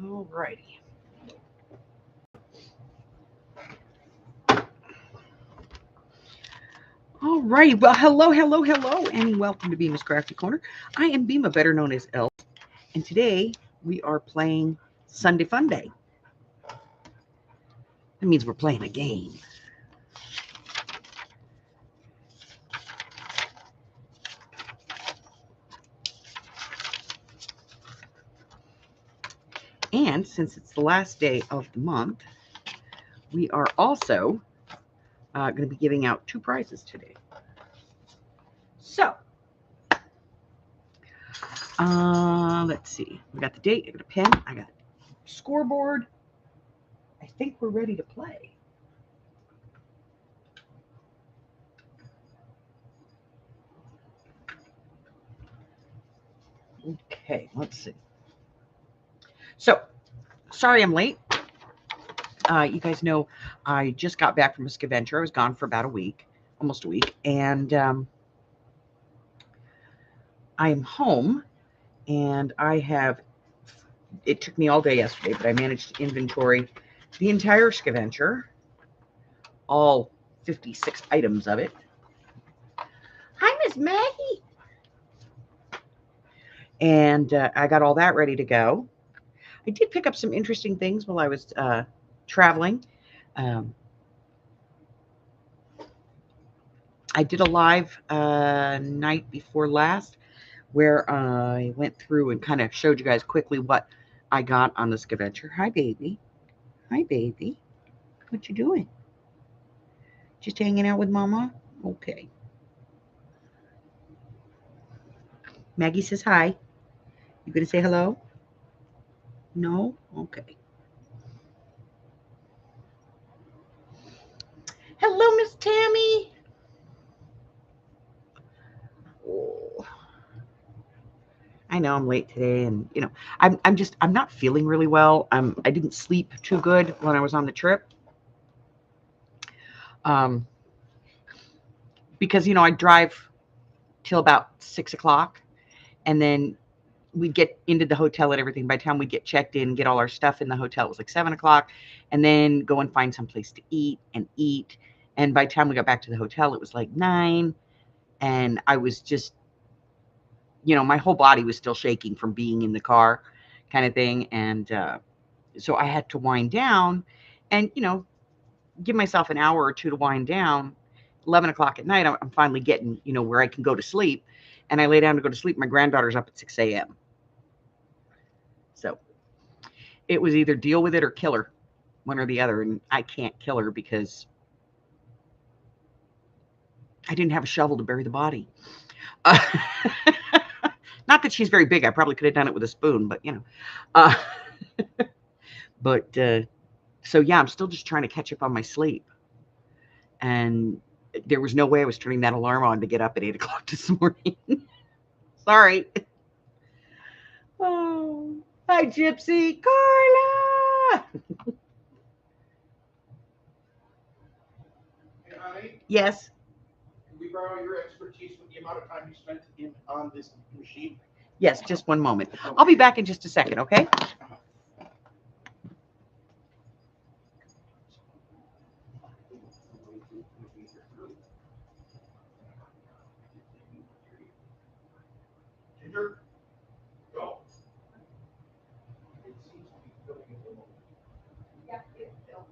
All righty. All righty. Well, hello, and welcome to Beema's Crafty Corner. I am Beema, better known as Elf, and today we are playing Sunday Funday. That means we're playing a game. And since it's the last day of the month, we are also going to be giving out 2 prizes today. So, let's see. We got the date, I got a pen, I got a scoreboard. I think we're ready to play. Okay, let's see. So, sorry I'm late. You guys know I just got back from a scavenger. I was gone for about a week, almost a week, and I am home, and it took me all day yesterday, but I managed to inventory the entire scavenger, all 56 items of it. Hi, Miss Maggie. And I got all that ready to go. I did pick up some interesting things while I was traveling. I did a live night before last where I went through and kind of showed you guys quickly what I got on the scavenger. Hi, baby. Hi, baby. What you doing? Just hanging out with Mama? Okay. Maggie says hi. You gonna say hello? No? Okay. Hello, Miss Tammy. Oh. I know I'm late today, and I'm not feeling really well. I didn't sleep too good when I was on the trip. Because I drive till about 6 o'clock, and then we'd get into the hotel and everything. By the time we get checked in, get all our stuff in the hotel, it was like 7 o'clock, and then go and find some place to eat. And by the time we got back to the hotel, it was like 9, and I was just, my whole body was still shaking from being in the car, kind of thing. And so I had to wind down, and give myself an hour or two to wind down. 11 o'clock at night, I'm finally getting, where I can go to sleep. And I lay down to go to sleep. My granddaughter's up at 6 a.m. So it was either deal with it or kill her, one or the other. And I can't kill her because I didn't have a shovel to bury the body. Not that she's very big. I probably could have done it with a spoon, but so yeah, I'm still just trying to catch up on my sleep. And there was no way I was turning that alarm on to get up at 8 o'clock this morning. Sorry. Oh, hi, Gypsy. Carla! Hey, honey, Yes. can we borrow your expertise with the amount of time you spent on this machine? Yes, just one moment. I'll be back in just a second, okay? Ginger, go. It seems to be filling at the moment. Yeah, it's Phil.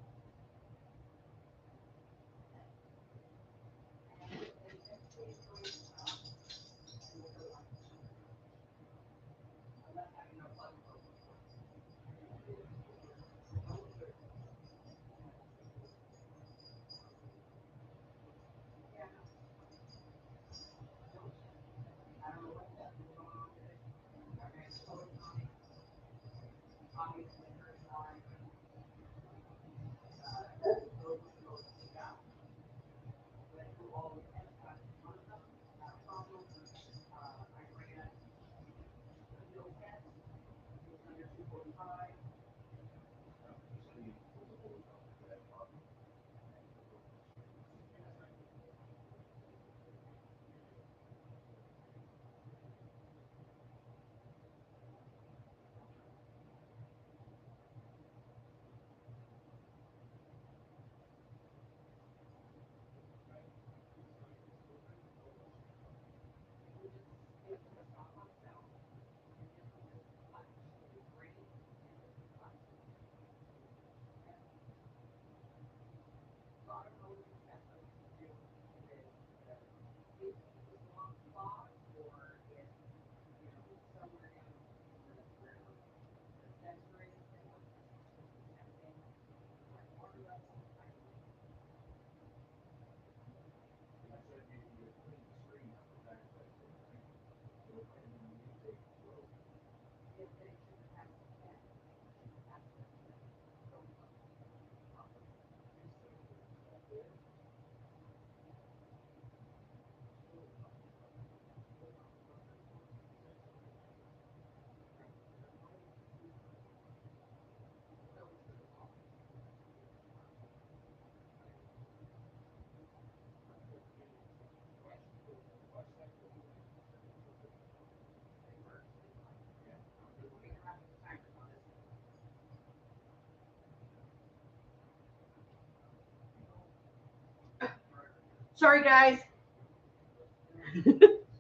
Sorry, guys.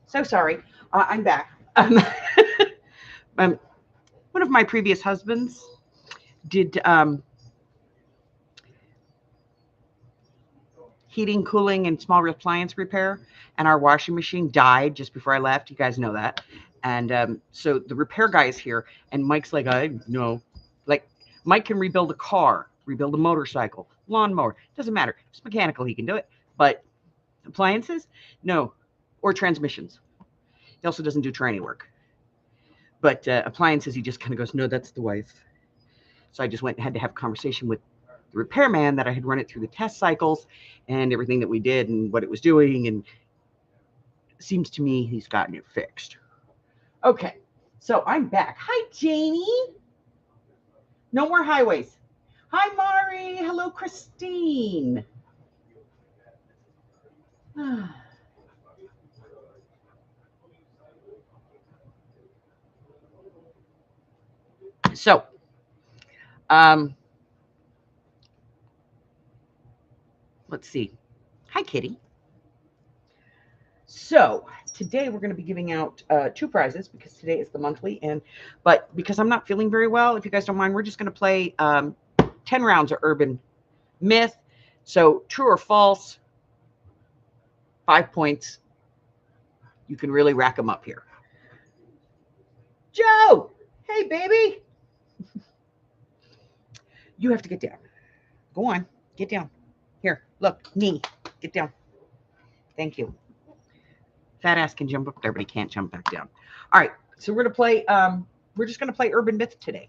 So sorry. I'm back. Um, one of my previous husbands did heating, cooling, and small appliance repair, and our washing machine died just before I left. You guys know that. And so the repair guy is here, and Mike's like, I know. Like, Mike can rebuild a car, rebuild a motorcycle, lawnmower. Doesn't matter. It's mechanical, he can do it. But appliances? No. Or transmissions. He also doesn't do tranny work. But appliances, he just kind of goes, no, that's the wife. So I just went and had to have a conversation with the repairman that I had run it through the test cycles and everything that we did and what it was doing. And it seems to me he's gotten it fixed. Okay, so I'm back. Hi, Janie. No more highways. Hi, Mari. Hello, Christine. So, let's see. Hi, Kitty. So today we're going to be giving out 2 prizes because today is the monthly, but because I'm not feeling very well, if you guys don't mind, we're just going to play 10 rounds of urban myth. So true or false, 5 points. You can really rack them up here. Joe, hey baby, you have to get down. Go on, get down. Here, look, knee, get down. Thank you. Fat ass can jump up there, but he can't jump back down. All right, so we're gonna play. We're just gonna play urban myth today.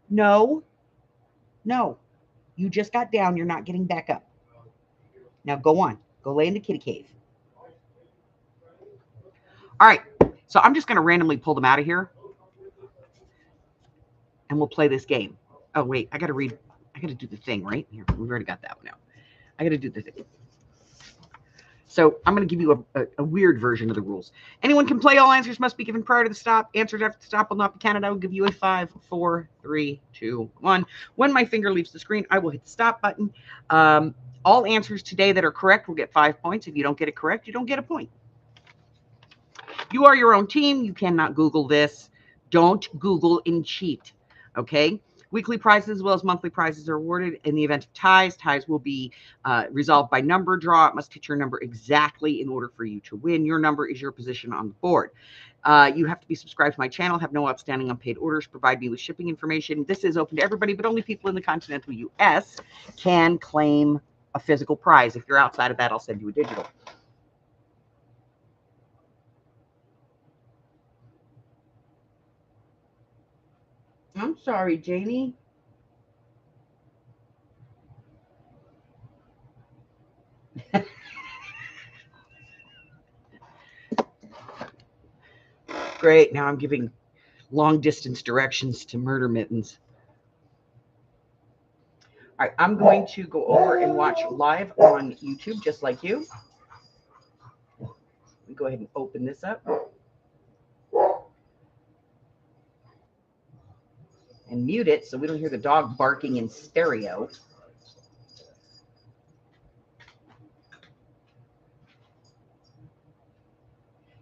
No, no, you just got down. You're not getting back up. Now go on. Go lay in the kitty cave. All right, so I'm just gonna randomly pull them out of here, and we'll play this game. Oh wait, I gotta read. I gotta do the thing right here. We've already got that one out. I gotta do the thing. So I'm going to give you a weird version of the rules. Anyone can play. All answers must be given prior to the stop. Answers after the stop will not be counted. I will give you a 5, 4, 3, 2, 1. When my finger leaves the screen, I will hit the stop button. All answers today that are correct will get 5 points. If you don't get it correct, you don't get a point. You are your own team. You cannot Google this. Don't Google and cheat. Okay? Weekly prizes as well as monthly prizes are awarded. In the event of ties, ties will be resolved by number draw. It must hit your number exactly in order for you to win. Your number is your position on the board. You have to be subscribed to my channel, have no outstanding unpaid orders, provide me with shipping information. This is open to everybody, but only people in the continental U.S. can claim a physical prize. If you're outside of that, I'll send you a digital. I'm sorry, Janie. Great. Now I'm giving long distance directions to Murder Mittens. All right, I'm going to go over and watch live on YouTube just like you. Let me go ahead and open this up. And mute it so we don't hear the dog barking in stereo.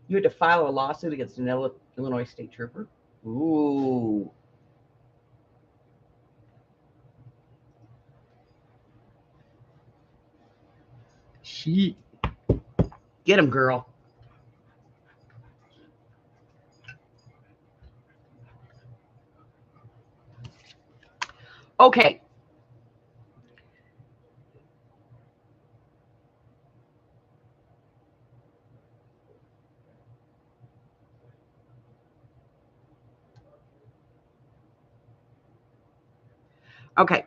You had to file a lawsuit against an Illinois state trooper. Ooh. She. Get him, girl. Okay. Okay.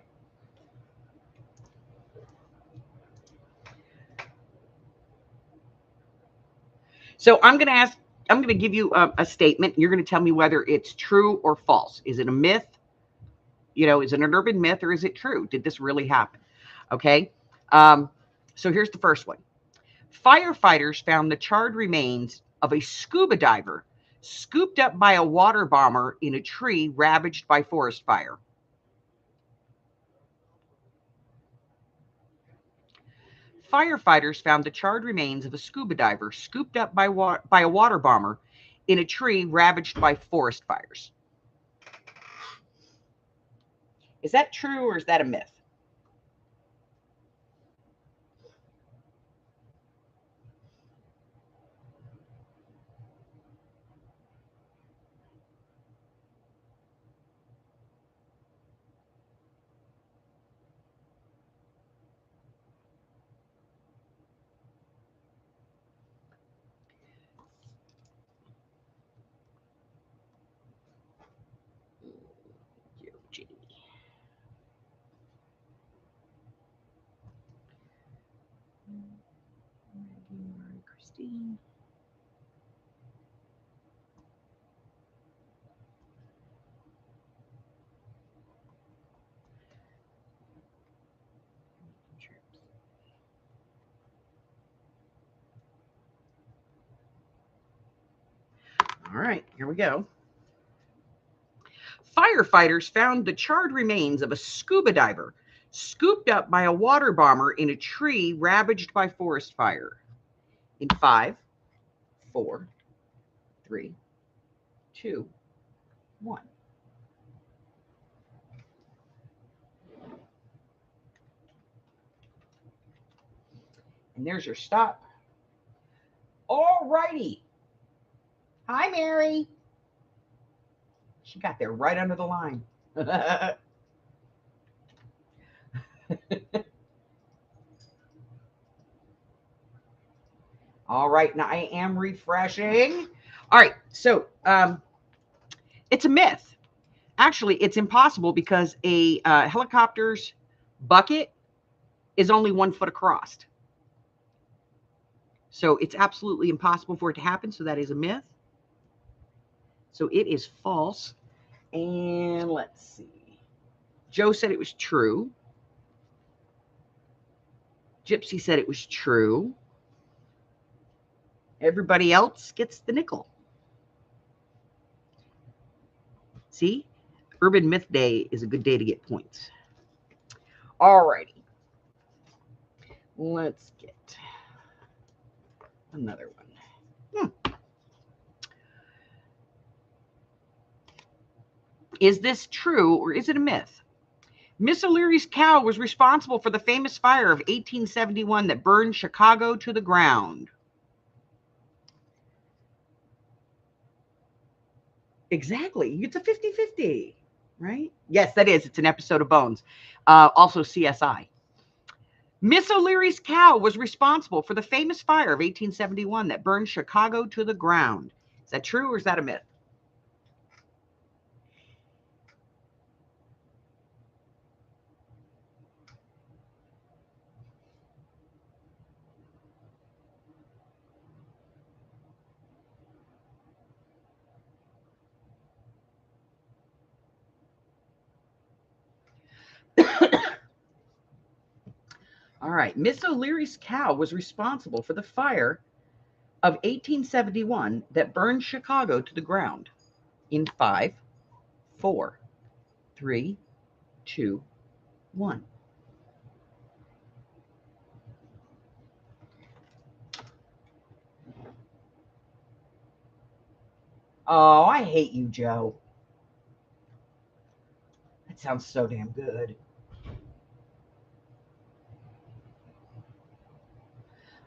So I'm going to give you a statement. You're going to tell me whether it's true or false. Is it a myth? Is it an urban myth or is it true? Did this really happen? Okay. So here's the first one. Firefighters found the charred remains of a scuba diver scooped up by a water bomber in a tree ravaged by forest fire. Firefighters found the charred remains of a scuba diver scooped up by a water bomber in a tree ravaged by forest fires. Is that true or is that a myth? Christine. All right, here we go. Firefighters found the charred remains of a scuba diver scooped up by a water bomber in a tree ravaged by forest fire. In 5, 4, 3, 2, 1. And there's your stop. All righty. Hi, Mary. She got there right under the line. All right, now I am refreshing. All right, so it's a myth. Actually, it's impossible because a helicopter's bucket is only 1 foot across. So it's absolutely impossible for it to happen. So that is a myth. So it is false. And let's see. Joe said it was true. Gypsy said it was true. Everybody else gets the nickel. See? Urban Myth Day is a good day to get points. All righty. Let's get another one. Is this true or is it a myth? Miss O'Leary's cow was responsible for the famous fire of 1871 that burned Chicago to the ground. Exactly. It's a 50-50, right? Yes, that is. It's an episode of Bones. Also CSI. Miss O'Leary's cow was responsible for the famous fire of 1871 that burned Chicago to the ground. Is that true or is that a myth? All right. Miss O'Leary's cow was responsible for the fire of 1871 that burned Chicago to the ground. In 5, 4, 3, 2, 1. Oh, I hate you, Joe. That sounds so damn good.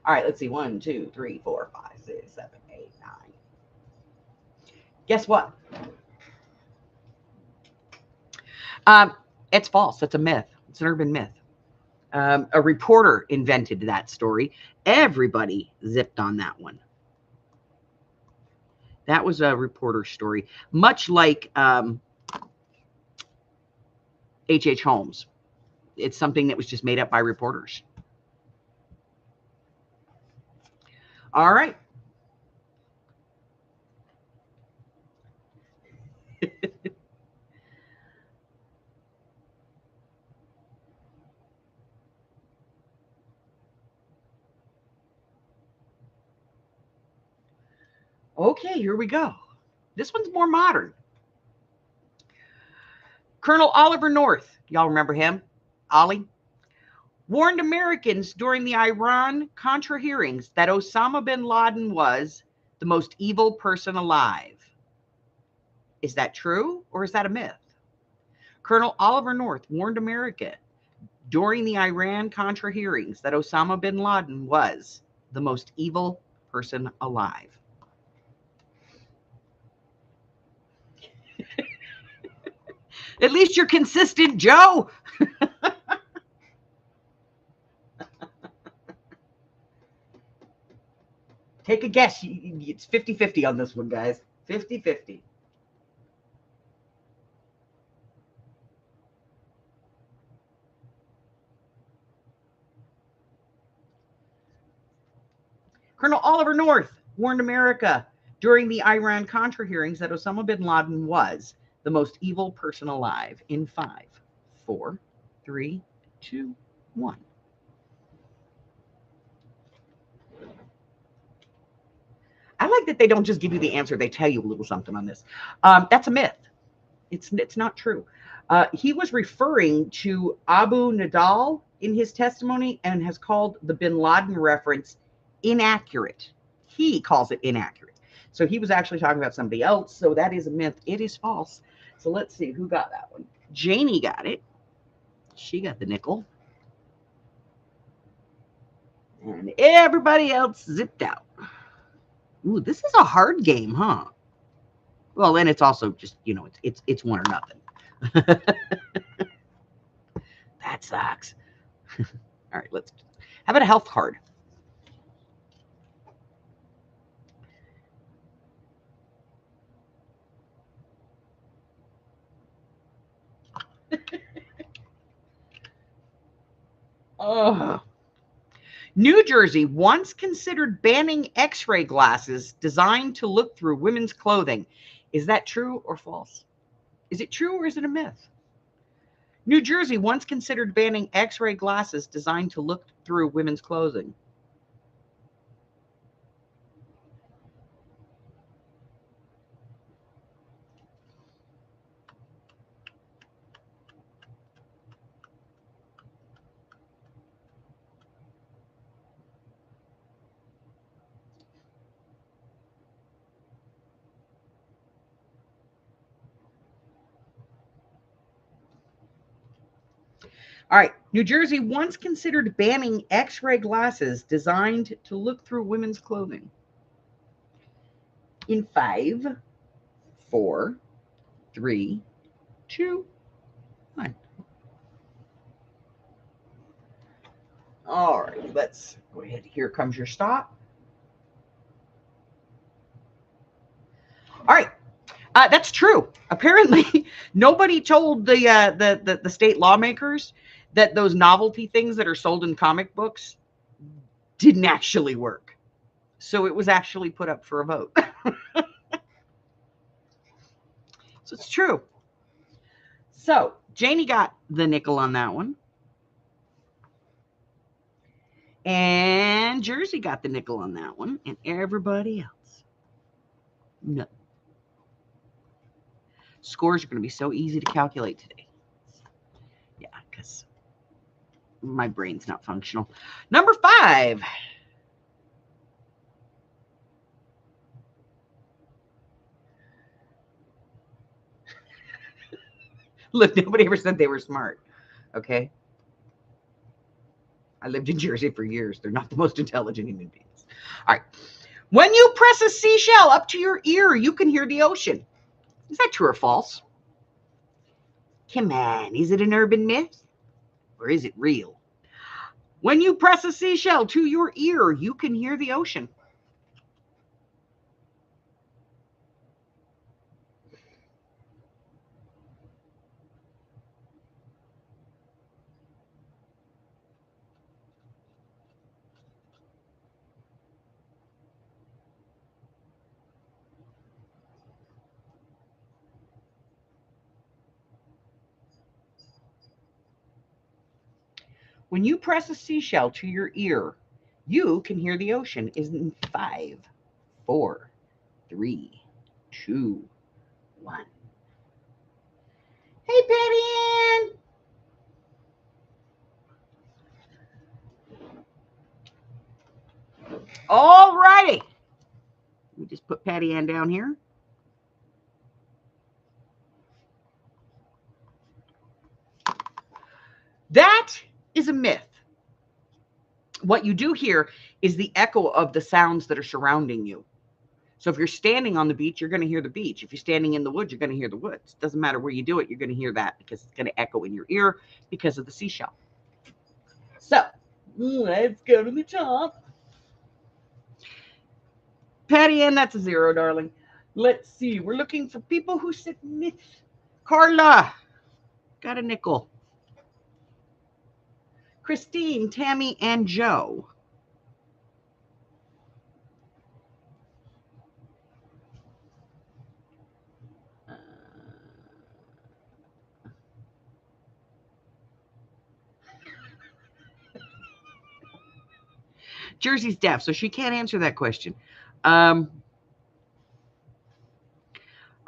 All right, let's see. 1, 2, 3, 4, 5, 6, 7, 8, 9. Guess what? It's false. It's a myth. It's an urban myth. A reporter invented that story. Everybody zipped on that one. That was a reporter story, much like H.H. Holmes. It's something that was just made up by reporters. All right. Okay, here we go. This one's more modern. Colonel Oliver North, y'all remember him? Ollie? warned Americans during the Iran-Contra hearings that Osama bin Laden was the most evil person alive. Is that true or is that a myth? Colonel Oliver North warned America during the Iran-Contra hearings that Osama bin Laden was the most evil person alive. At least you're consistent, Joe. Take a guess. It's 50-50 on this one, guys. 50-50. Colonel Oliver North warned America during the Iran-Contra hearings that Osama bin Laden was the most evil person alive in 5, 4, 3, 2, 1. I like that they don't just give you the answer, they tell you a little something on this. That's a myth. It's not true. He was referring to Abu Nadal in his testimony and has called the bin Laden reference inaccurate. He calls it inaccurate. So he was actually talking about somebody else. So that is a myth. It is false. So let's see who got that one. Janie got it. She got the nickel. And everybody else zipped out. Ooh, this is a hard game, huh? Well, and it's also just, it's one or nothing. That sucks. All right, let's. How about a health card? Oh. New Jersey once considered banning X-ray glasses designed to look through women's clothing. Is that true or false? Is it true or is it a myth? New Jersey once considered banning X-ray glasses designed to look through women's clothing. All right. New Jersey once considered banning X-ray glasses designed to look through women's clothing. In 5, 4, 3, 2, 1. All right. Let's go ahead. Here comes your stop. All right. That's true. Apparently, nobody told the state lawmakers that those novelty things that are sold in comic books didn't actually work. So it was actually put up for a vote. So it's true. So Janie got the nickel on that one. And Jersey got the nickel on that one. And everybody else, no. Scores are going to be so easy to calculate today. Yeah, because my brain's not functional. Number 5. Look, nobody ever said they were smart. Okay. I lived in Jersey for years. They're not the most intelligent human beings. All right. When you press a seashell up to your ear, you can hear the ocean. Is that true or false? Come on. Is it an urban myth or is it real? When you press a seashell to your ear, you can hear the ocean. When you press a seashell to your ear, you can hear the ocean. Is in 5, 4, 3, 2, 1. Hey, Betty Ann. All righty. We just put Patty Ann down here. That is a myth. What you do hear is the echo of the sounds that are surrounding you. So if you're standing on the beach, you're going to hear the beach. If you're standing in the woods, you're going to hear the woods. Doesn't matter where you do it, you're going to hear that because it's going to echo in your ear because of the seashell. So let's go to the top. Patty Ann, that's a 0, darling. Let's see. We're looking for people who said myth. Carla, got a nickel. Christine, Tammy, and Joe. Jersey's deaf, so she can't answer that question. All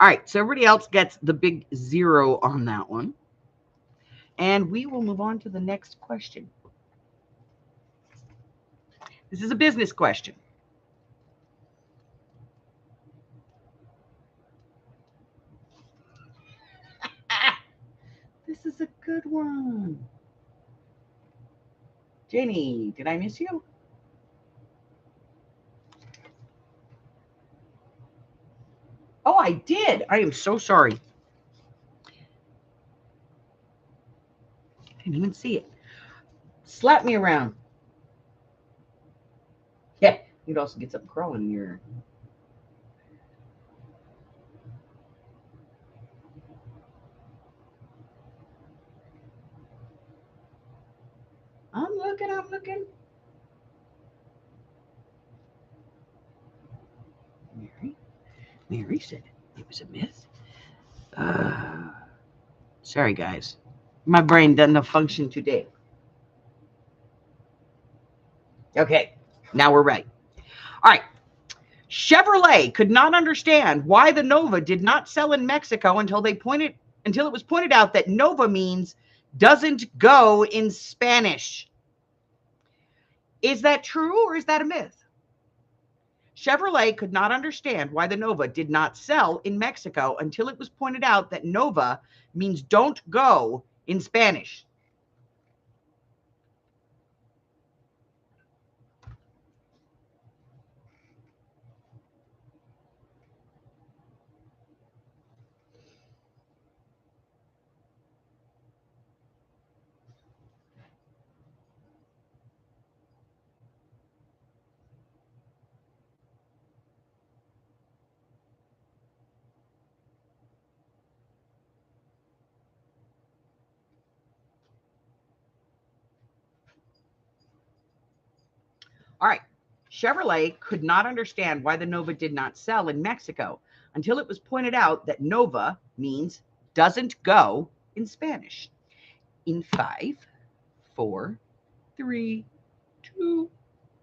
right, so everybody else gets the big 0 on that one. And we will move on to the next question. This is a business question. This is a good one. Jenny, did I miss you? Oh, I did. I am so sorry. I didn't even see it. Slap me around. Yeah, you'd also get something crawling in your. I'm looking. Mary said it was a myth. Sorry, guys. My brain doesn't function today. Okay, now we're ready. All right. Chevrolet could not understand why the Nova did not sell in Mexico until it was pointed out that Nova means doesn't go in Spanish. Is that true or is that a myth? Chevrolet could not understand why the Nova did not sell in Mexico until it was pointed out that Nova means don't go in Spanish. All right. Chevrolet could not understand why the Nova did not sell in Mexico until it was pointed out that Nova means doesn't go in Spanish. In 5, 4, 3, 2,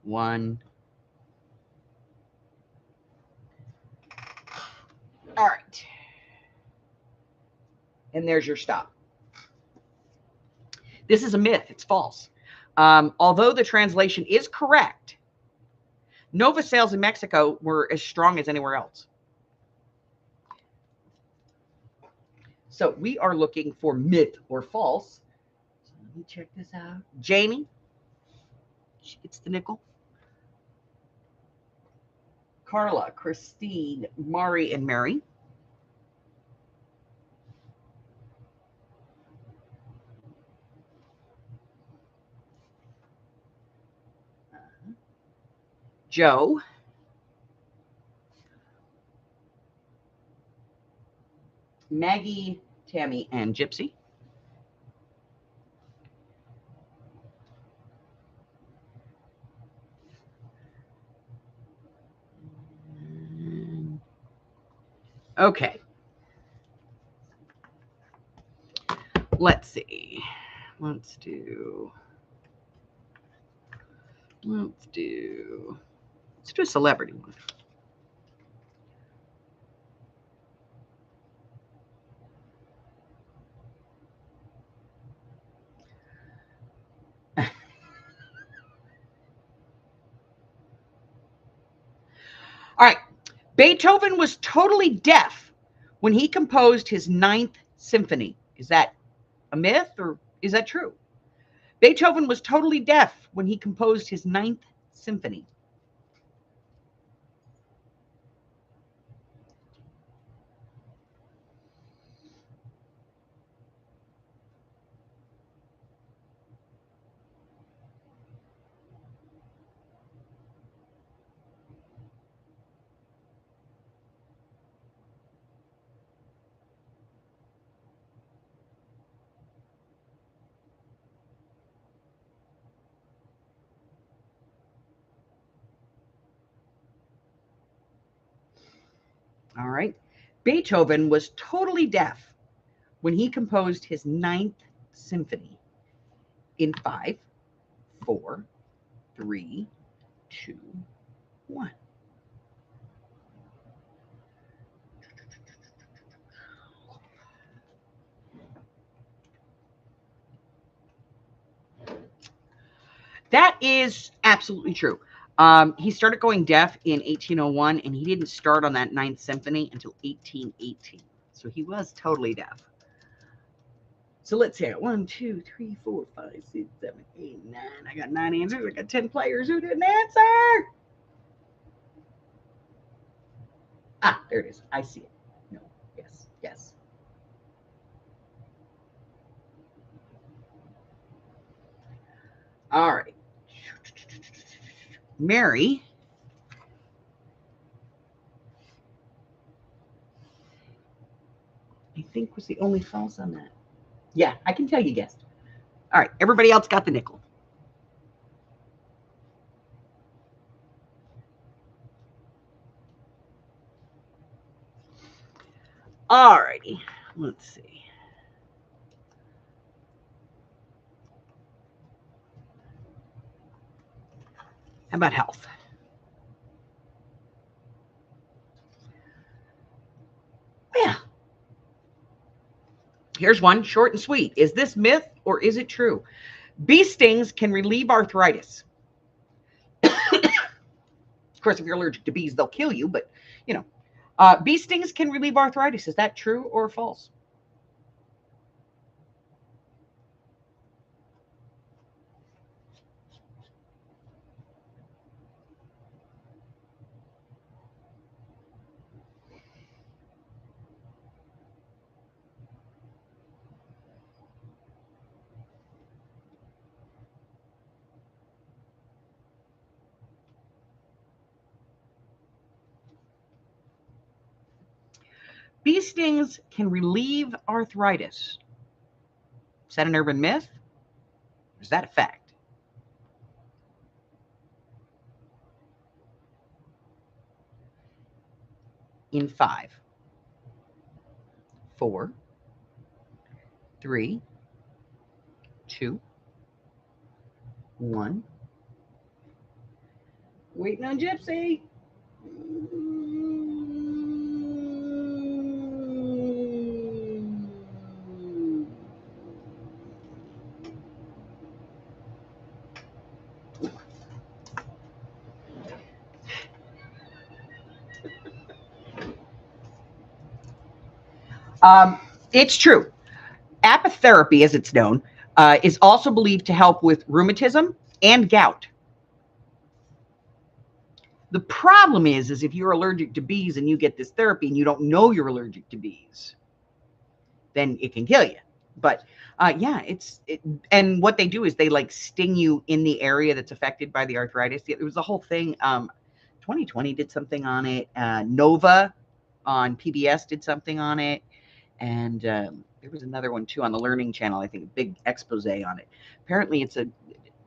1. All right. And there's your stop. This is a myth. It's false. Although the translation is correct, Nova sales in Mexico were as strong as anywhere else. So we are looking for myth or false. So let me check this out. Jamie, she gets the nickel. Carla, Christine, Mari, and Mary. Joe. Maggie, Tammy, and Gypsy. Okay. Let's see. Let's do a celebrity one. Beethoven was totally deaf when he composed his Ninth Symphony. Is that a myth or is that true? Beethoven was totally deaf when he composed his Ninth Symphony. All right. Beethoven was totally deaf when he composed his Ninth Symphony in 5, 4, 3, 2, 1. That is absolutely true. He started going deaf in 1801, and he didn't start on that Ninth Symphony until 1818. So he was totally deaf. So let's see. 1, 2, 3, 4, 5, 6, 7, 8, 9. I got 9 answers. I got 10 players who didn't answer. Ah, there it is. I see it. No. Yes. Yes. All right. Mary. I think was the only false on that. Yeah, I can tell you guessed. All right. Everybody else got the nickel. All righty. Let's see. How about health? Yeah. Here's one, short and sweet. Is this myth or is it true? Bee stings can relieve arthritis. Of course, if you're allergic to bees, they'll kill you, but you know, bee stings can relieve arthritis. Is that true or false? Bee stings can relieve arthritis. Is that an urban myth? Or is that a fact? In 5, 4, 3, 2, 1. Waiting on Gypsy. It's true. Apitherapy, as it's known, is also believed to help with rheumatism and gout. The problem is if you're allergic to bees and you get this therapy and you don't know you're allergic to bees, then it can kill you. But yeah, and what they do is they like sting you in the area that's affected by the arthritis. It was the whole thing. 2020 did something on it. Nova on PBS did something on it. And there was another one too on the Learning Channel, I think, a big expose on it. Apparently, it's a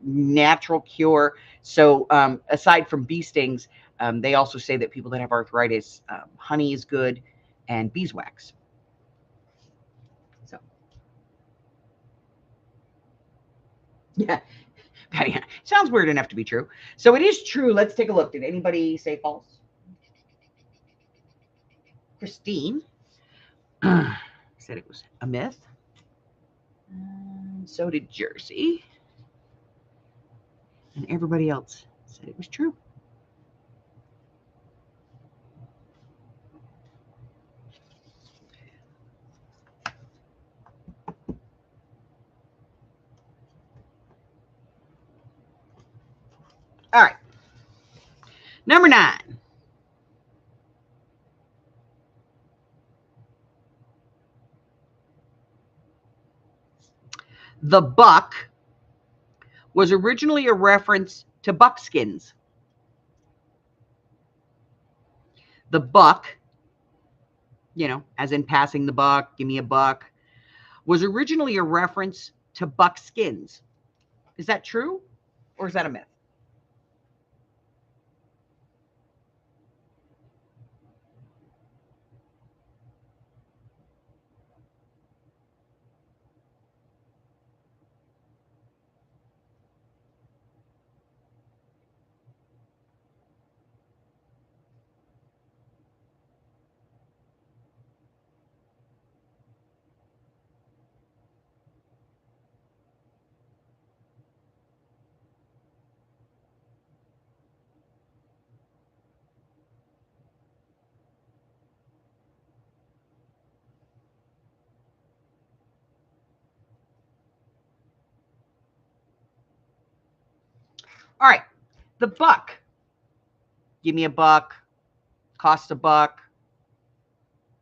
natural cure. So aside from bee stings, they also say that people that have arthritis, honey is good, and beeswax. So yeah, sounds weird enough to be true. So it is true. Let's take a look. Did anybody say false? Christine said it was a myth. So did Jersey. And everybody else said it was true. Number 9. The buck was originally a reference to buckskins. The buck, as in passing the buck, give me a buck, was originally a reference to buckskins. Is that true, or is that a myth? All right. The buck, give me a buck, cost a buck,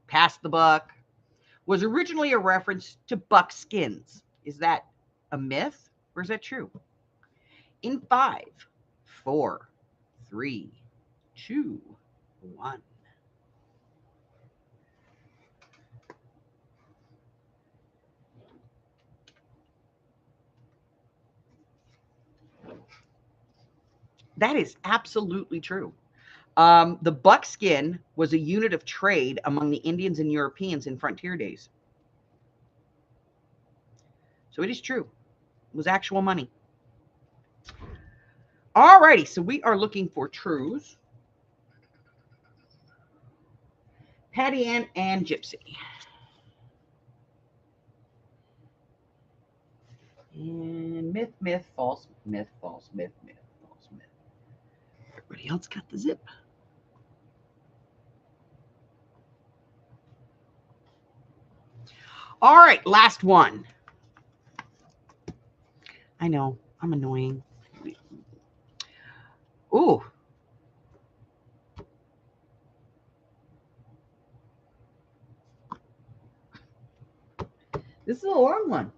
pass the buck, was originally a reference to buckskins. Is that a myth, or is that true? In 5, 4, 3, 2, 1. That is absolutely true. The buckskin was a unit of trade among the Indians and Europeans in frontier days. So it is true. It was actual money. All righty, so we are looking for truths. Patty Ann and Gypsy. And myth, myth, false, myth, false, myth, myth, false, myth. Everybody else got the zip. All right, last one. I know, I'm annoying. Ooh. This is a long one.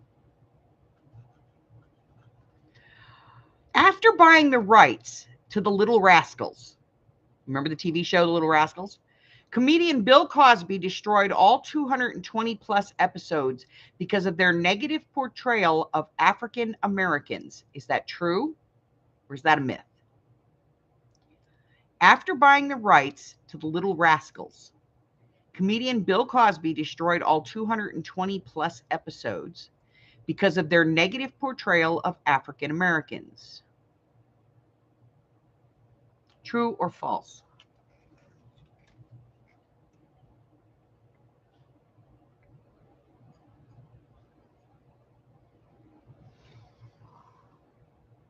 After buying the rights to The Little Rascals, remember the TV show The Little Rascals? Comedian Bill Cosby destroyed all 220 plus episodes because of their negative portrayal of African Americans. Is that true, or is that a myth? After buying the rights to The Little Rascals, comedian Bill Cosby destroyed all 220 plus episodes because of their negative portrayal of African Americans. True or false?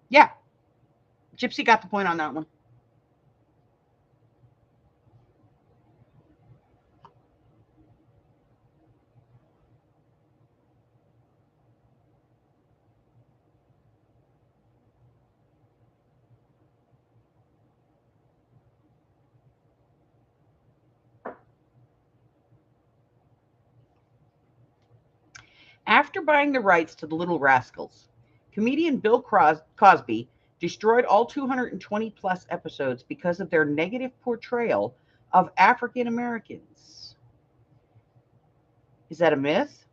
Yeah. Gypsy got the point on that one. After buying the rights to The Little Rascals, comedian Bill Cosby destroyed all 220 plus episodes because of their negative portrayal of African Americans. Is that a myth,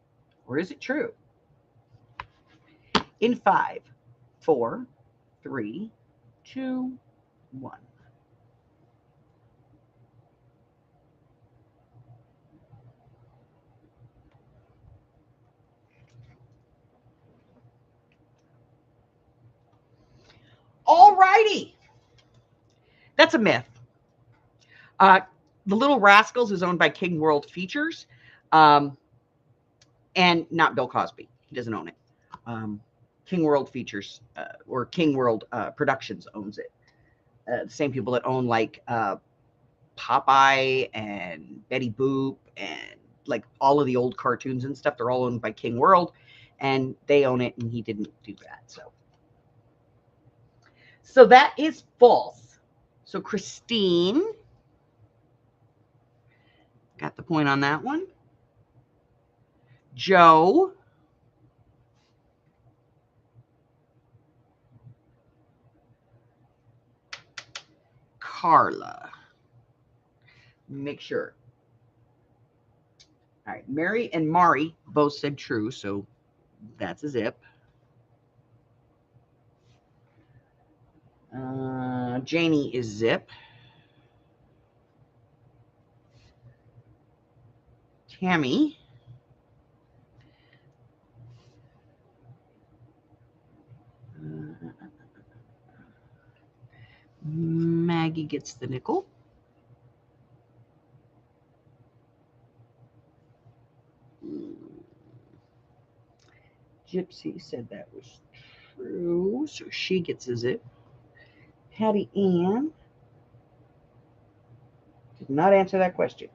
or is it true? In 5, 4, 3, 2, 1. All righty. That's a myth. The Little Rascals is owned by King World Features, and not Bill Cosby. He doesn't own it. King World Features or King World Productions owns it. The same people that own like Popeye and Betty Boop and like all of the old cartoons and stuff. They're all owned by King World, and they own it, and he didn't do that. So that is false. So Christine got the point on that one. Joe. Carla. Make sure. All right. Mary and Mari both said true, so that's a zip. Janie is zip. Tammy. Maggie gets the nickel. Gypsy said that was true, so she gets a zip. Patty Ann did not answer that question.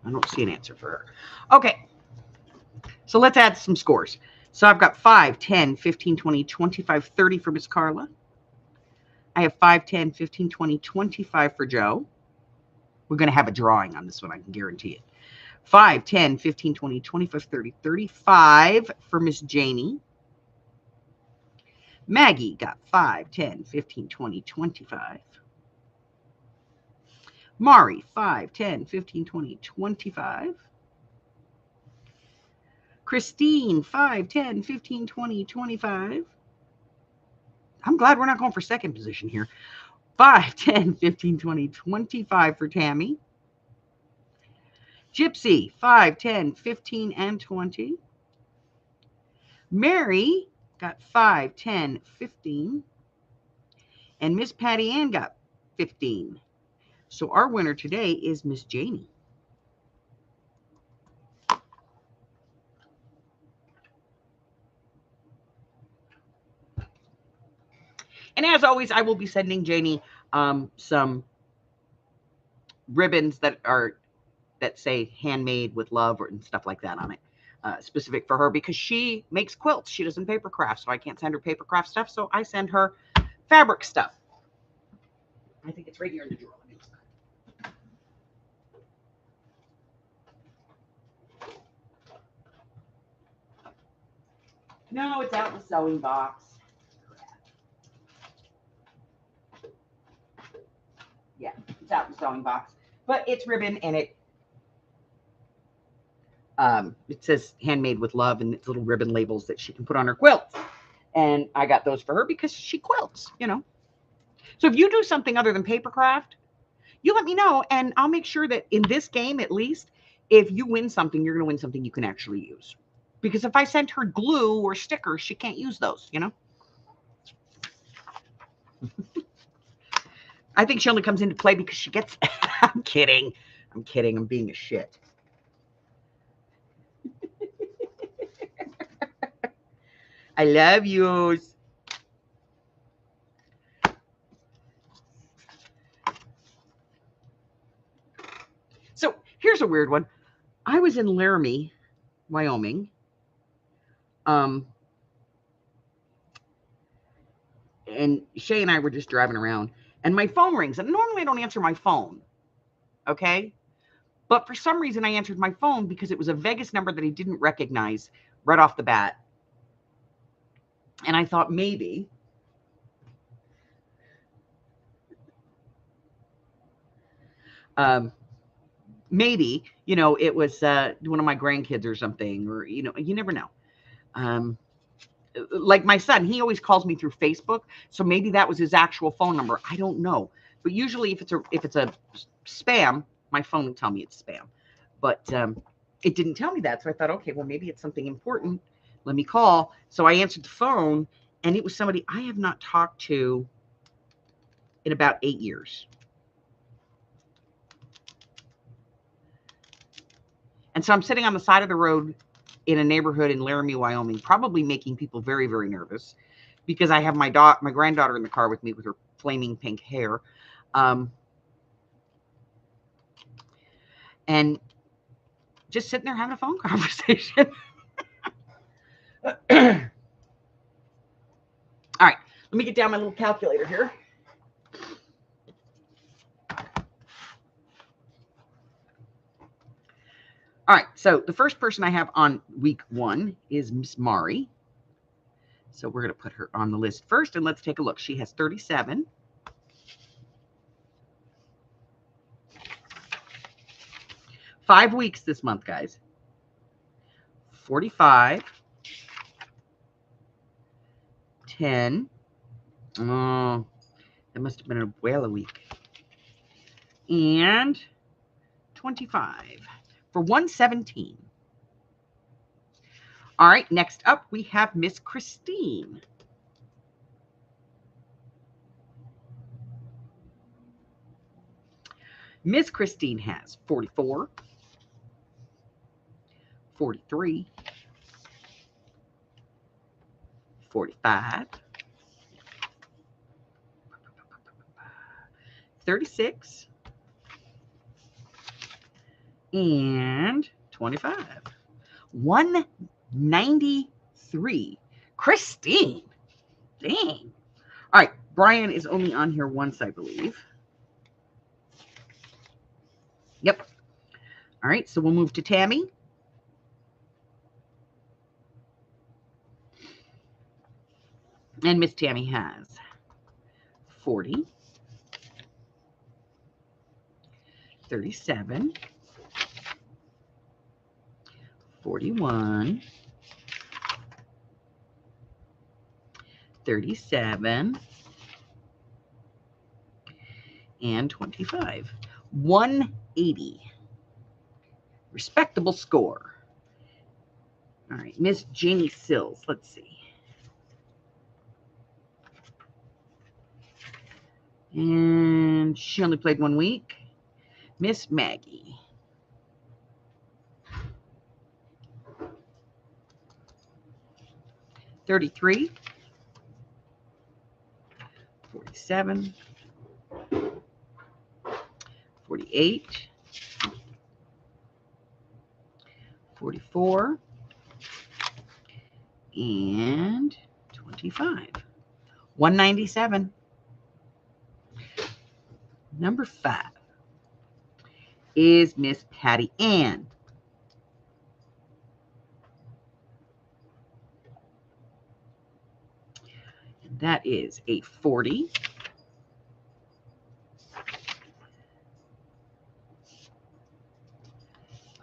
I don't see an answer for her. Okay, so let's add some scores. So I've got 5, 10, 15, 20, 25, 30 for Miss Carla. I have 5, 10, 15, 20, 25 for Joe. We're going to have a drawing on this one, I can guarantee it. 5, 10, 15, 20, 25, 30, 35 for Miss Janie. Maggie got 5, 10, 15, 20, 25. Mari, 5, 10, 15, 20, 25. Christine, 5, 10, 15, 20, 25. I'm glad we're not going for second position here. 5, 10, 15, 20, 25 for Tammy. Gypsy, 5, 10, 15, and 20. Mary got 5, 10, 15. And Miss Patty Ann got 15. So our winner today is Miss Janie. And as always, I will be sending Janie some ribbons that say handmade with love and stuff like that on it, specific for her, because she makes quilts. She doesn't paper craft, so I can't send her paper craft stuff. So I send her fabric stuff. I think it's right here in the drawer. No, it's out in the sewing box. Yeah, it's out in the sewing box. But it's ribbon, and it says handmade with love, and it's little ribbon labels that she can put on her quilts. And I got those for her because she quilts, you know. So if you do something other than paper craft, you let me know, and I'll make sure that in this game, at least, if you win something, you're going to win something you can actually use. Because if I send her glue or stickers, she can't use those, you know. I think she only comes into play because she gets. I'm kidding. I'm kidding. I'm being a shit. I love yous. So here's a weird one. I was in Laramie, Wyoming. And Shay and I were just driving around, and my phone rings. And normally I don't answer my phone, okay? But for some reason I answered my phone because it was a Vegas number that I didn't recognize right off the bat. And I thought maybe maybe, you know, it was one of my grandkids or something, or, you know, you never know. Like my son, he always calls me through Facebook. So maybe that was his actual phone number. I don't know. But usually if it's a spam, my phone will tell me it's spam. But it didn't tell me that. So I thought, okay, well, maybe it's something important. Let me call. So I answered the phone, and it was somebody I have not talked to in about 8 years. And so I'm sitting on the side of the road in a neighborhood in Laramie, Wyoming, probably making people very, very nervous because I have my granddaughter in the car with me with her flaming pink hair. And just sitting there having a phone conversation. All right, let me get down my little calculator here. All right, so the first person I have on week 1 is Miss Mari. So we're going to put her on the list first, and let's take a look. She has 37. Five weeks this month, guys. 45. 10. Oh, that must have been a whale a week. And 25 for 117. All right, next up we have Miss Christine. Miss Christine has 44, 43, 45, 36, and 25. 193. Christine. Dang. All right, Brian is only on here once, I believe. Yep. All right, so we'll move to Tammy. And Miss Tammy has 40, 37, 41, 37, and 25. 180. Respectable score. All right, Miss Janie Sills. Let's see. And she only played 1 week. Miss Maggie. 33, 47, 48, 44, and 25. 197. Number 5 is Miss Patty Ann. And that is a 40,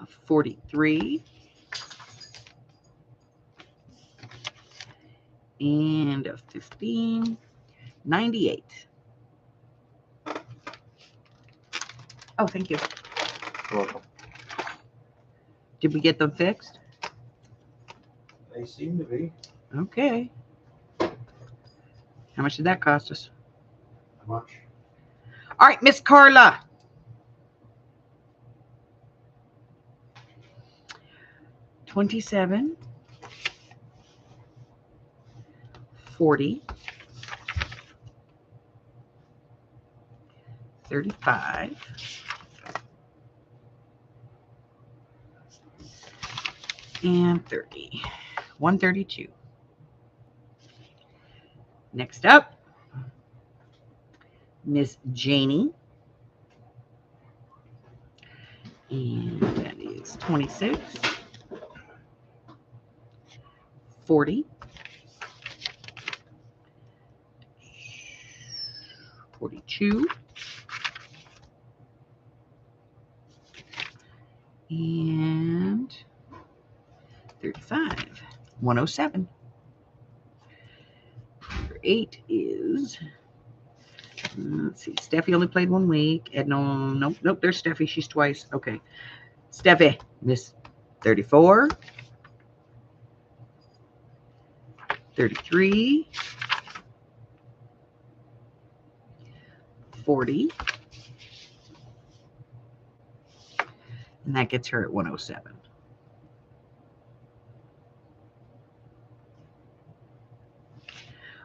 a 43, and a 15, 98. Oh, thank you. You're welcome. Did we get them fixed? They seem to be. Okay. How much did that cost us? How much? All right, Miss Carla. 27, 40, 35, and 30. 132. Next up, Miss Janie. And that is 26, 40, 42, and 35. 107. Number 8 is, let's see, Steffi only played 1 week. Nope, there's Steffi. She's twice. Okay. Steffi, Miss 34, 33, 40, and that gets her at 107.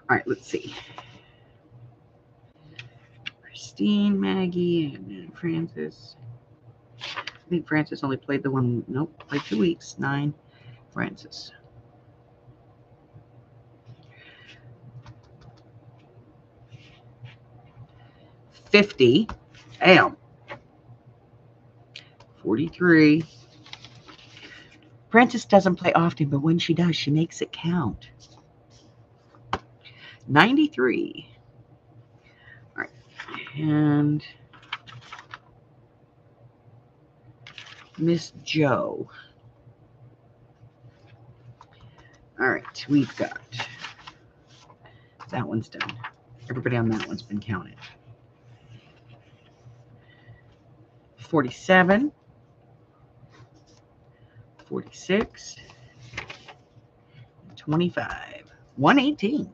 All right, let's see. Christine, Maggie, and Francis. I think Francis only played the one, nope, played 2 weeks. 9, Francis. 50. Damn. 43. Frances doesn't play often, but when she does, she makes it count. 93. All right. And Miss Joe. All right, we've got, that one's done. Everybody on that one's been counted. 47, 46, 25, 118.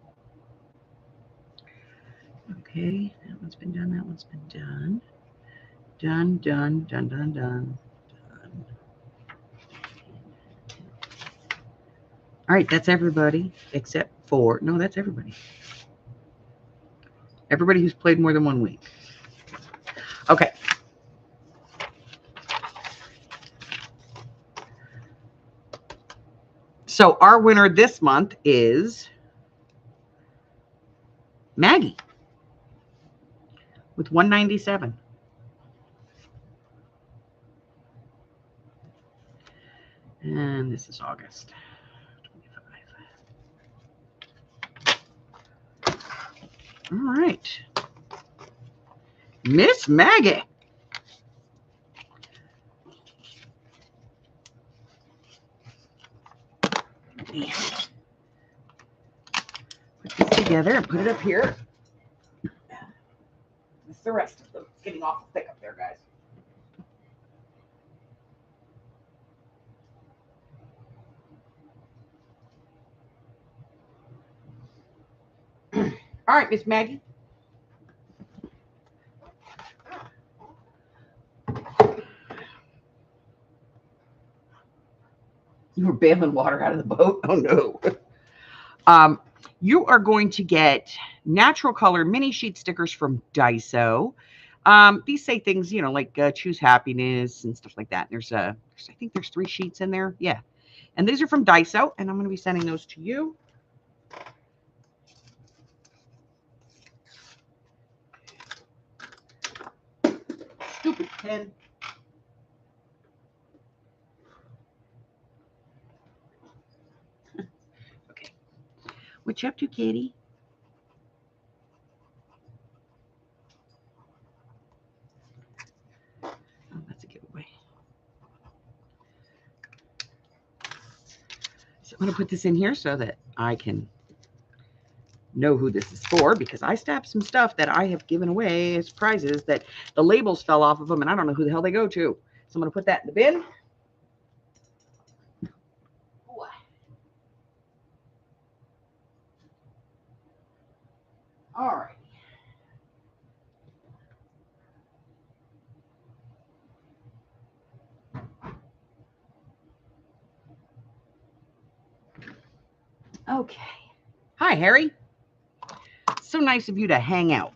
Okay, that one's been done, that one's been done. Done, done, done, done, done. All right, that's everybody except for, no, that's everybody. Everybody who's played more than 1 week. Okay. So our winner this month is Maggie with 197. And this is August 25. All right. Miss Maggie. Put this together and put it up here. This is the rest of them. It's getting awful thick up there, guys. All right, Miss Maggie. You were bailing water out of the boat? Oh, no. You are going to get natural color mini sheet stickers from Daiso. These say things, you know, like choose happiness and stuff like that. There's I think there's 3 sheets in there. Yeah. And these are from Daiso, and I'm going to be sending those to you. Stupid pen. Okay. What you up to, Katie? Oh, that's a giveaway. So I'm going to put this in here so that I can know who this is for, because I stabbed some stuff that I have given away as prizes that the labels fell off of them, and I don't know who the hell they go to. So I'm going to put that in the bin. All right. Okay. Hi, Harry. So nice of you to hang out.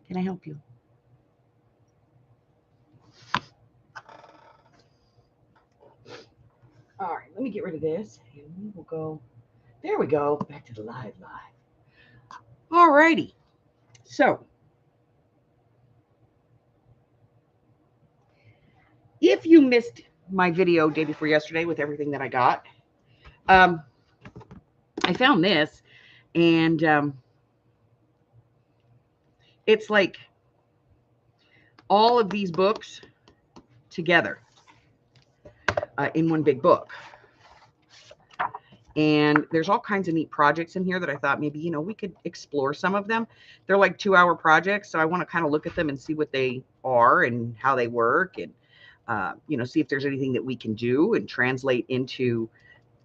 Can I help you? All right, let me get rid of this, and we will go. There we go. Back to the live. All righty. So, if you missed my video day before yesterday with everything that I got, I found this, and it's like all of these books together in one big book. And there's all kinds of neat projects in here that I thought maybe, you know, we could explore some of them. They're like 2-hour projects, so I want to kind of look at them and see what they are and how they work, and you know, see if there's anything that we can do and translate into,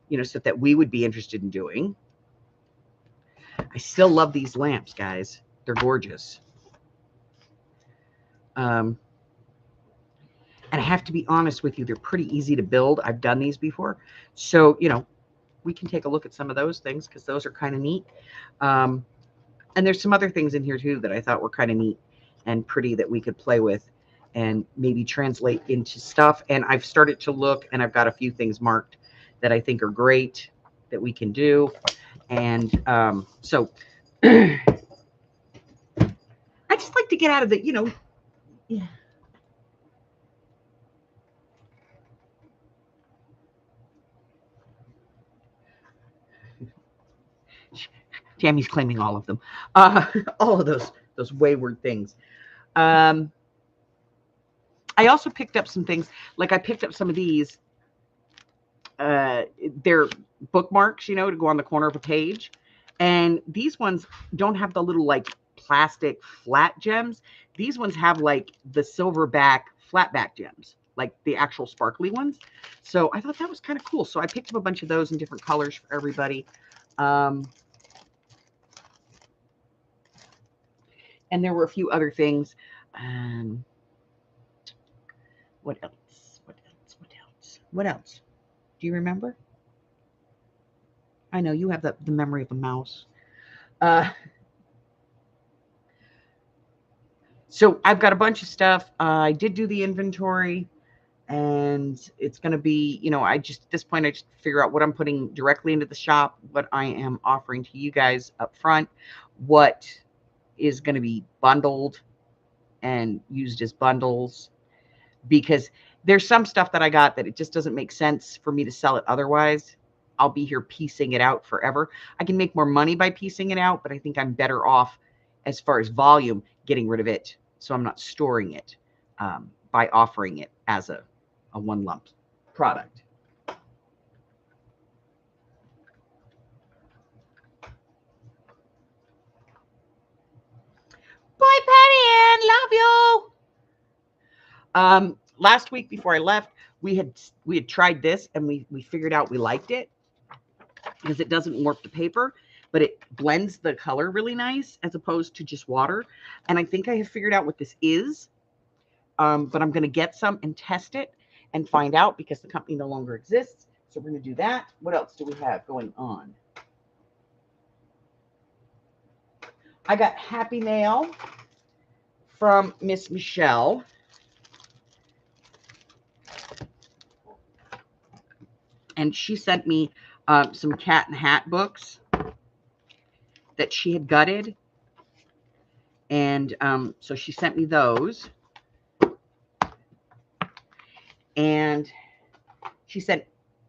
you know, stuff that we would be interested in doing. I still love these lamps, guys. They're gorgeous. And I have to be honest with you, they're pretty easy to build. I've done these before. So, you know, we can take a look at some of those things because those are kind of neat. And there's some other things in here too that I thought were kind of neat and pretty that we could play with and maybe translate into stuff. And I've started to look, and I've got a few things marked that I think are great that we can do. And so I just like to get out of the, yeah. Tammy's claiming all of them. All of those wayward things. Um, I also picked up some things, like I picked up some of these. They're bookmarks, to go on the corner of a page. And these ones don't have the little like plastic flat gems. These ones have like the silverback flatback gems, like the actual sparkly ones. So I thought that was kind of cool. So I picked up a bunch of those in different colors for everybody. And there were a few other things. What else? What else? What else? What else? Do you remember? I know you have the memory of a mouse. Uh, so I've got a bunch of stuff. I did do the inventory, and it's going to be, I just at this point I just figure out what I'm putting directly into the shop, what I am offering to you guys up front, what is going to be bundled and used as bundles, because there's some stuff that I got that it just doesn't make sense for me to sell it otherwise. I'll be here piecing it out forever. I can make more money by piecing it out, but I think I'm better off as far as volume getting rid of it, so I'm not storing it, by offering it as a one lump product. Bye, Patty Ann. Love you. Last week before I left, we had tried this, and we figured out we liked it because it doesn't warp the paper, but it blends the color really nice as opposed to just water. And I think I have figured out what this is, but I'm going to get some and test it and find out because the company no longer exists. So we're going to do that. What else do we have going on? I got Happy Mail from Miss Michelle. And she sent me some cat and hat books that she had gutted. And so she sent me those. And she sent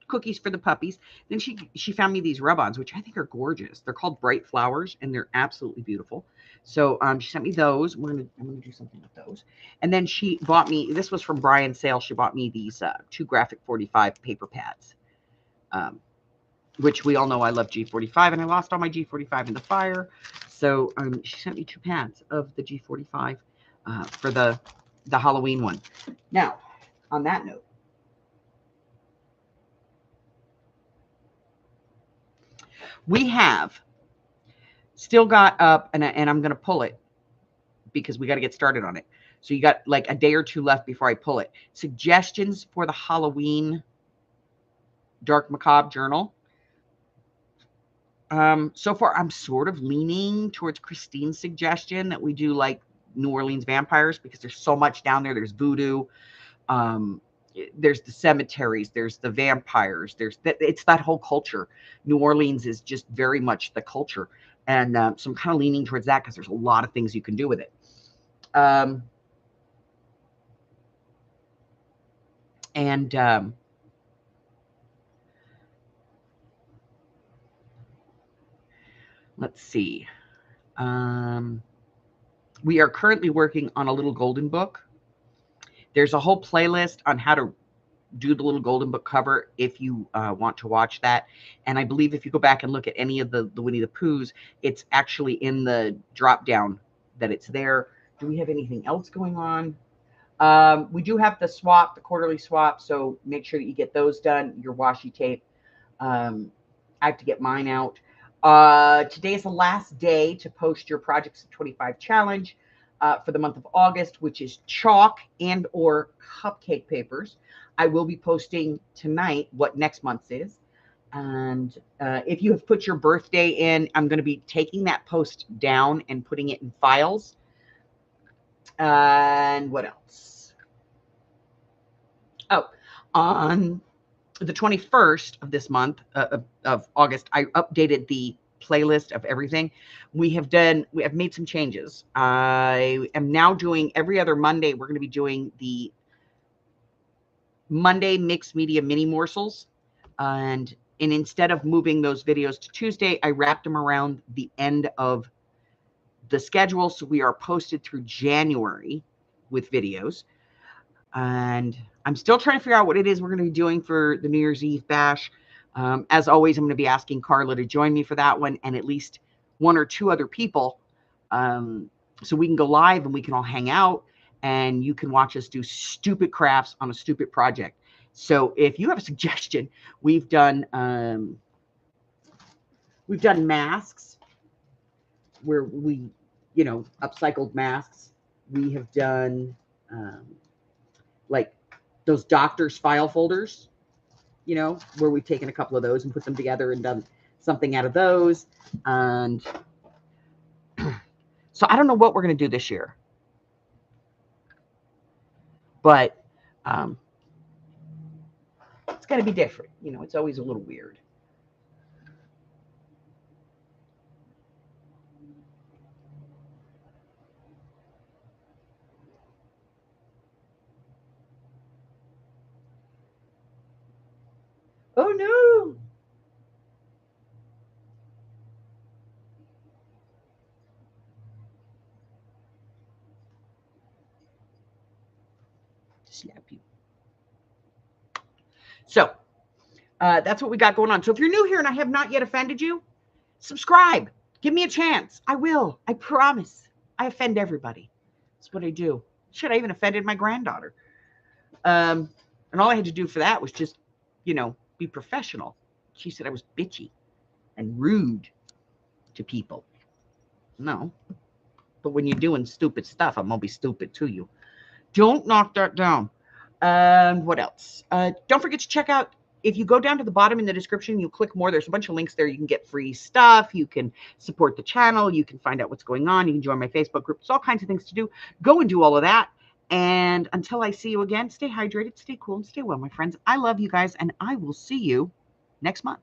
cookies for the puppies. Then she found me these rub-ons, which I think are gorgeous. They're called Bright Flowers, and they're absolutely beautiful. So she sent me those. I'm gonna do something with those. And then she bought me, this was from Brian's sale, she bought me these 2 Graphic 45 paper pads, which we all know I love G45, and I lost all my G45 in the fire. So she sent me 2 pads of the G45 for the Halloween one. Now, on that note, we have still got up, and I'm going to pull it because we got to get started on it. So you got like a day or two left before I pull it. Suggestions for the Halloween Dark Macabre Journal. So far, I'm sort of leaning towards Christine's suggestion that we do like New Orleans vampires because there's so much down there. There's voodoo. There's the cemeteries, there's the vampires, it's that whole culture. New Orleans is just very much the culture. And so I'm kind of leaning towards that because there's a lot of things you can do with it. Let's see. We are currently working on a little golden book. There's a whole playlist on how to do the little golden book cover if you want to watch that. And I believe if you go back and look at any of the Winnie the Poohs, it's actually in the drop down that it's there. Do we have anything else going on? We do have the swap, the quarterly swap. So make sure that you get those done, your washi tape. I have to get mine out. Today is the last day to post your Projects of 25 challenge for the month of August, which is chalk and or cupcake papers. I will be posting tonight what next month's is. And if you have put your birthday in, I'm going to be taking that post down and putting it in files. And what else? Oh, on the 21st of this month of August, I updated the playlist of everything. We have made some changes. I am now doing every other Monday. We're going to be doing the Monday mixed media mini morsels. And instead of moving those videos to Tuesday, I wrapped them around the end of the schedule. So we are posted through January with videos. And I'm still trying to figure out what it is we're going to be doing for the New Year's Eve bash. As always, I'm going to be asking Carla to join me for that one, and at least one or two other people, so we can go live and we can all hang out and you can watch us do stupid crafts on a stupid project. So if you have a suggestion, we've done masks where we, upcycled masks. We have done like those doctor's file folders, where we've taken a couple of those and put them together and done something out of those. And so I don't know what we're going to do this year, but it's going to be different. It's always a little weird. Oh no. Slap you. So that's what we got going on. So if you're new here and I have not yet offended you, subscribe. Give me a chance. I will. I promise. I offend everybody. That's what I do. Shit, I even offended my granddaughter. And all I had to do for that was just, be professional. She said I was bitchy and rude to people. No. But when you're doing stupid stuff, I'm going to be stupid to you. Don't knock that down. And what else? Don't forget to check out, if you go down to the bottom in the description, you click more. There's a bunch of links there. You can get free stuff. You can support the channel. You can find out what's going on. You can join my Facebook group. There's all kinds of things to do. Go and do all of that. And until I see you again, stay hydrated, stay cool, and stay well, my friends. I love you guys, and I will see you next month.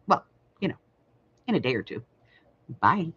Well, in a day or two. Bye.